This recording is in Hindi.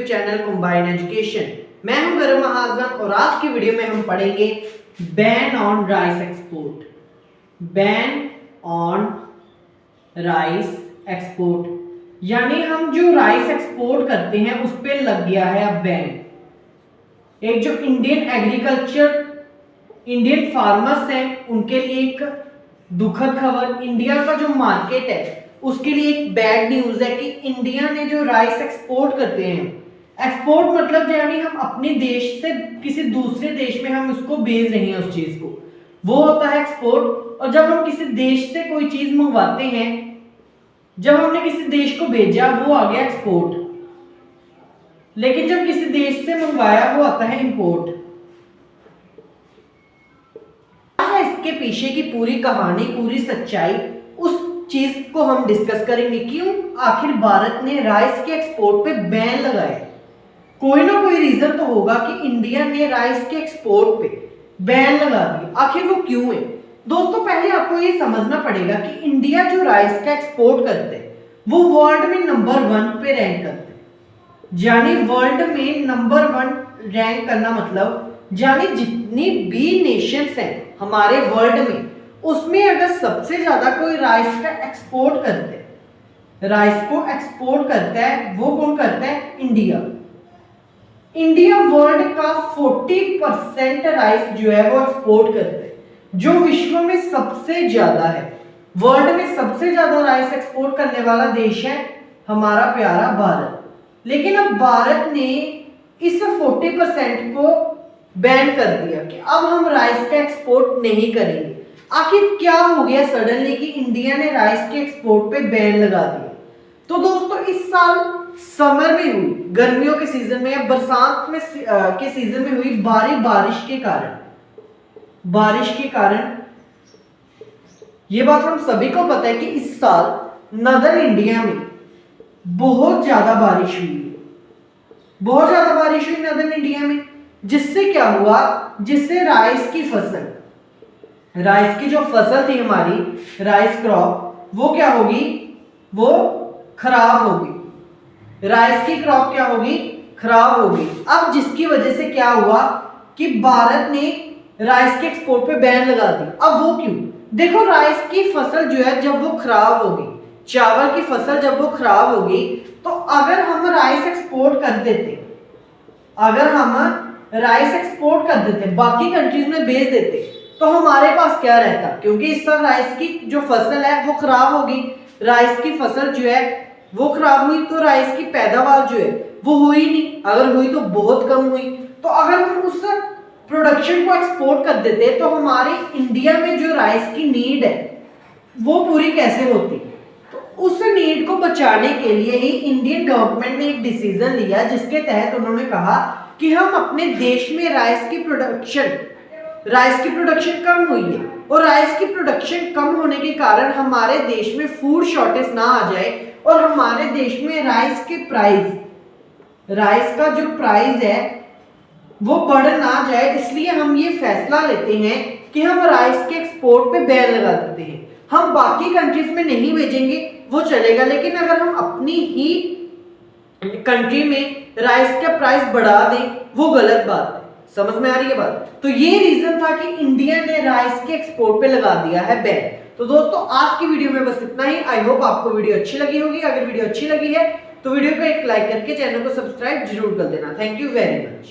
Channel combine education. मैं हूं गरम महाजन और आज की वीडियो में हम पढ़ेंगे ban on rice export. Ban on rice export यानी हम जो राइस एक्सपोर्ट करते हैं उस पे लग गया है अब बैन। एक जो इंडियन एग्रीकल्चर इंडियन फार्मर्स हैं उनके लिए एक दुखद खबर, इंडिया का जो मार्केट है उसके लिए एक बैड न्यूज है कि इंडिया ने जो राइस एक्सपोर्ट करते हैं, एक्सपोर्ट मतलब यानी हम अपने देश से किसी दूसरे देश में हम उसको भेज रहे हैं उस चीज को, वो होता है एक्सपोर्ट। और जब हम किसी देश से कोई चीज मंगवाते हैं, जब हमने किसी देश को भेजा वो आ गया एक्सपोर्ट, लेकिन जब किसी देश से मंगवाया वो आता है इंपोर्ट। इसके पीछे की पूरी कहानी, पूरी सच्चाई, उस चीज को हम डिस्कस करेंगे। क्यों आखिर भारत ने राइस के एक्सपोर्ट पे बैन लगाया? कोई ना कोई रीजन तो होगा कि इंडिया ने राइस के एक्सपोर्ट पे बैन लगा दिया। आखिर वो क्यों है? दोस्तों पहले आपको ये समझना पड़ेगा कि इंडिया जो राइस का एक्सपोर्ट करते हैं वो वर्ल्ड में नंबर 1 पे रैंक करते हैं। यानी वर्ल्ड में नंबर 1 रैंक करना मतलब यानी जितनी भी नेशंस हैं हमारे वर्ल्ड में, उसमें अगर सबसे ज्यादा कोई राइस का एक्सपोर्ट करते हैं, राइस को एक्सपोर्ट करता है, वो कौन करता है? इंडिया। इंडिया वर्ल्ड का 40% राइस जो है वो एक्सपोर्ट करते हैं, जो विश्व में सबसे ज्यादा है। वर्ल्ड में सबसे ज्यादा राइस एक्सपोर्ट करने वाला देश है हमारा प्यारा भारत। लेकिन अब भारत ने इस 40% को बैन कर दिया कि अब हम राइस का एक्सपोर्ट नहीं करेंगे। आखिर क्या हो गया सडनली कि इंडिया ने राइस के एक्सपोर्ट पे बैन लगा दिया? तो दोस्तों इस साल समर में हुई, गर्मियों के सीजन में या बरसात में के सीजन में हुई भारी बारिश के कारण ये बात हम सभी को पता है कि इस साल नदर इंडिया में बहुत ज्यादा बारिश हुई, बहुत ज्यादा बारिश हुई नदर इंडिया में, जिससे क्या हुआ, जिससे राइस की फसल, राइस की जो फसल थी हमारी राइस क्रॉप, वो क्या होगी? वो खराब होगी। राइस की क्रॉप क्या होगी? खराब होगी। अब जिसकी वजह से क्या हुआ कि भारत ने राइस के एक्सपोर्ट पे बैन लगा दी। अब वो क्यों? देखो राइस की फसल जो है जब वो खराब होगी, चावल की फसल जब वो खराब होगी, तो अगर हम राइस एक्सपोर्ट कर देते, अगर हम राइस एक्सपोर्ट कर देते, बाकी कंट्रीज में भेज देते, तो हमारे पास क्या रहता? क्योंकि इस साल राइस की जो फसल है वो खराब होगी। राइस की फसल जो है वो खराब हुई तो राइस की पैदावार जो है वो हुई नहीं, अगर हुई तो बहुत कम हुई। तो अगर हम उस प्रोडक्शन को एक्सपोर्ट कर देते तो हमारे इंडिया में जो राइस की नीड है वो पूरी कैसे होती? तो उस नीड को बचाने के लिए ही इंडियन गवर्नमेंट ने एक डिसीजन लिया, जिसके तहत उन्होंने कहा कि हम अपने देश में राइस की प्रोडक्शन कम हुई है, और राइस की प्रोडक्शन कम होने के कारण हमारे देश में फूड शॉर्टेज ना आ जाए और हमारे देश में राइस के प्राइस, राइस का जो प्राइस है वो बढ़ ना जाए, इसलिए हम ये फैसला लेते हैं कि हम राइस के एक्सपोर्ट पे बैन लगा देते हैं। हम बाकी कंट्रीज में नहीं भेजेंगे वो चलेगा, लेकिन अगर हम अपनी ही कंट्री में राइस का प्राइस बढ़ा दें वो गलत बात है। समझ में आ रही है बात? तो ये रीजन था कि इंडिया ने राइस के एक्सपोर्ट पे लगा दिया है बैन। तो दोस्तों आज की वीडियो में बस इतना ही। आई होप आपको वीडियो अच्छी लगी होगी। अगर वीडियो अच्छी लगी है तो वीडियो को एक लाइक करके चैनल को सब्सक्राइब जरूर कर देना। Thank you very much.